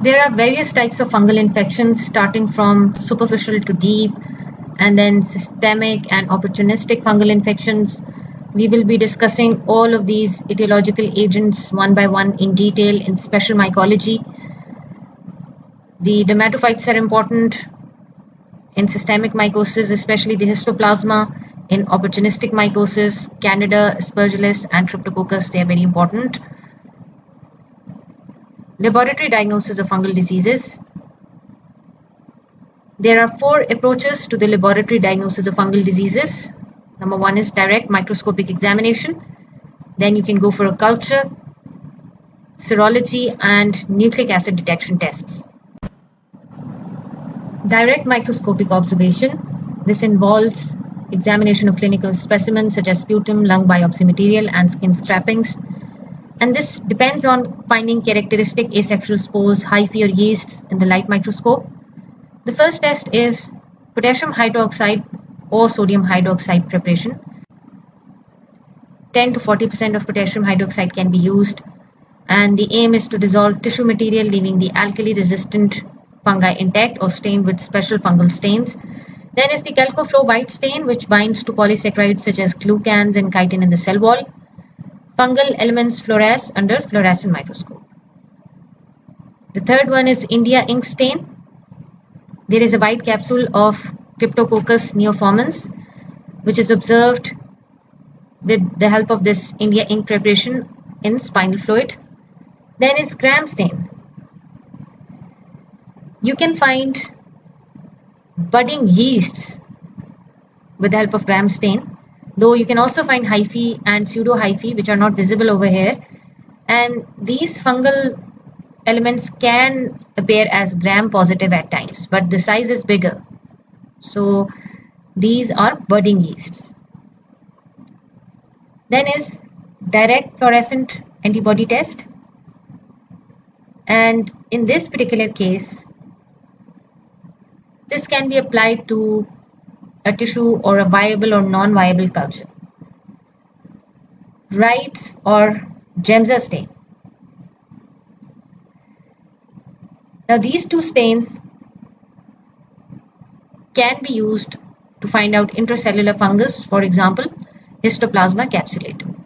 There are various types of fungal infections, starting from superficial to deep, and then systemic and opportunistic fungal infections. We will be discussing all of these etiological agents one by one in detail in special mycology. The dermatophytes are important in systemic mycosis, especially the histoplasma. In opportunistic mycosis, Candida, Aspergillus, and Cryptococcus, they are very important. Laboratory diagnosis of fungal diseases. There are 4 approaches to the laboratory diagnosis of fungal diseases. Number 1 is direct microscopic examination. Then you can go for a culture, serology, and nucleic acid detection tests. Direct microscopic observation. This involves examination of clinical specimens such as sputum, lung biopsy material, and skin scrapings. And this depends on finding characteristic asexual spores, hyphae, or yeasts in the light microscope. The first test is potassium hydroxide or sodium hydroxide preparation. 10 to 40% of potassium hydroxide can be used, and the aim is to dissolve tissue material, leaving the alkali resistant fungi intact or stained with special fungal stains. Then is the Calcoflow white stain, which binds to polysaccharides such as glucans and chitin in the cell wall. Fungal elements fluoresce under fluorescent microscope. The third one is India ink stain. There is a white capsule of Cryptococcus neoformans, which is observed with the help of this India ink preparation in spinal fluid. Then is Gram stain. You can find budding yeasts with the help of Gram stain, though you can also find hyphae and pseudo-hyphae, which are not visible over here. And these fungal elements can appear as Gram positive at times, but the size is bigger. So these are budding yeasts. Then is direct fluorescent antibody test. And in this particular case, this can be applied to a tissue or a viable or non-viable culture. Wright's or Gemza stain. Now these two stains can be used to find out intracellular fungus, for example, Histoplasma capsulatum.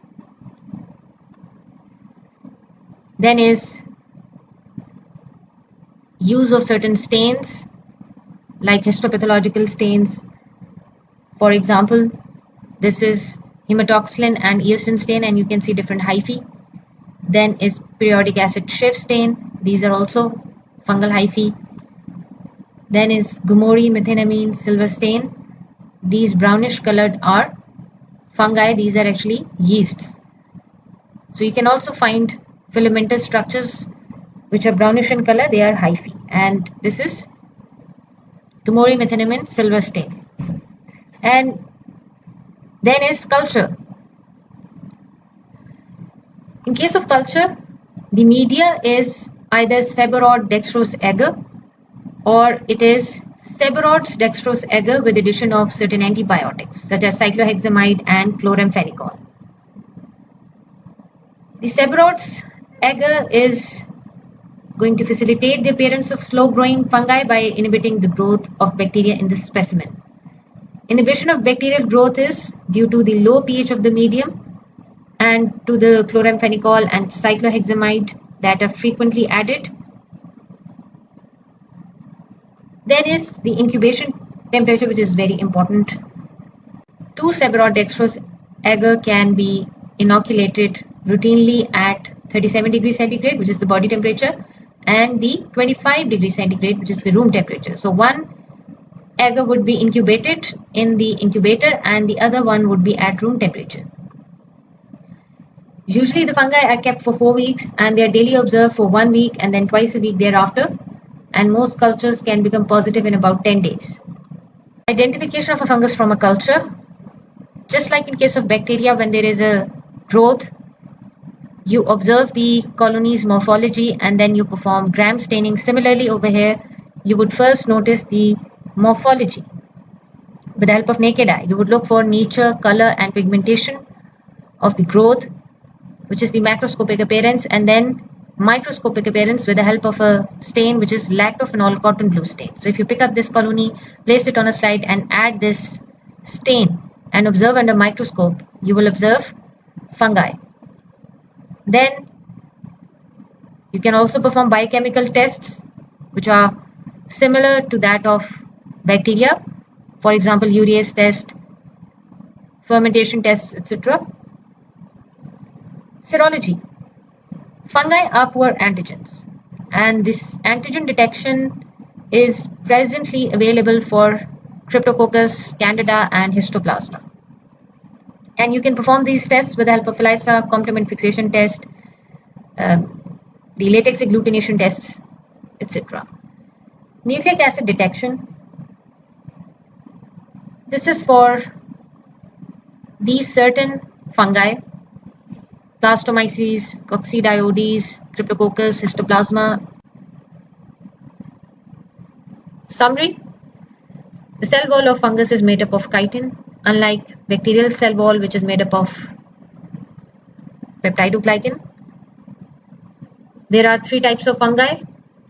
Then is use of certain stains like histopathological stains. For example, this is hematoxylin and eosin stain, and you can see different hyphae. Then is periodic acid Schiff stain. These are also fungal hyphae. Then is Gomori methenamine silver stain. These brownish colored are fungi. These are actually yeasts. So you can also find filamentous structures which are brownish in color. They are hyphae, and this is Gomori methenamine silver stain. And then is culture. In case of culture, the media is either Seborrhoeic dextrose agar, or it is Seborrhoeic dextrose agar with addition of certain antibiotics such as cyclohexamide and chloramphenicol. The Seborrhoeic agar is going to facilitate the appearance of slow-growing fungi by inhibiting the growth of bacteria in the specimen. Inhibition of bacterial growth is due to the low pH of the medium and to the chloramphenicol and cyclohexamide that are frequently added. Then is the incubation temperature, which is very important. 2 Seborrhoeic dextrose agar can be inoculated routinely at 37 degrees centigrade, which is the body temperature, and the 25 degrees centigrade, which is the room temperature. So one agar would be incubated in the incubator and the other one would be at room temperature. Usually the fungi are kept for 4 weeks and they are daily observed for 1 week and then twice a week thereafter, and most cultures can become positive in about 10 days. Identification of a fungus from a culture. Just like in case of bacteria, when there is a growth, you observe the colony's morphology and then you perform Gram staining. Similarly over here, you would first notice the morphology with the help of naked eye. You would look for nature, color and pigmentation of the growth, which is the macroscopic appearance, and then microscopic appearance with the help of a stain which is lactophenol cotton blue stain. So if you pick up this colony, place it on a slide and add this stain and observe under microscope, you will observe fungi. Then you can also perform biochemical tests which are similar to that of bacteria. For example, urease test, fermentation tests, etc. Serology. Fungi are poor antigens, and this antigen detection is presently available for Cryptococcus, Candida, and Histoplasma. And you can perform these tests with the help of ELISA, complement fixation test, the latex agglutination tests, etc. Nucleic acid detection. This is for these certain fungi: Plastomyces, Coccidioides, Cryptococcus, Histoplasma. Summary: the cell wall of fungus is made up of chitin, unlike bacterial cell wall which is made up of peptidoglycan. There are three types of fungi: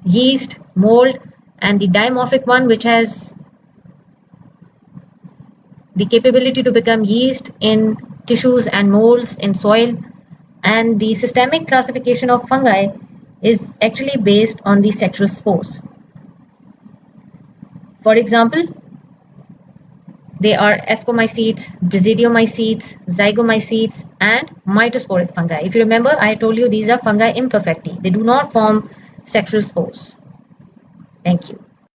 yeast, mold, and the dimorphic one which has the capability to become yeast in tissues and molds in soil. And the systemic classification of fungi is actually based on the sexual spores. For example, they are ascomycetes, basidiomycetes, zygomycetes, and mitosporic fungi. If you remember, I told you these are fungi imperfecti. They do not form sexual spores. Thank you.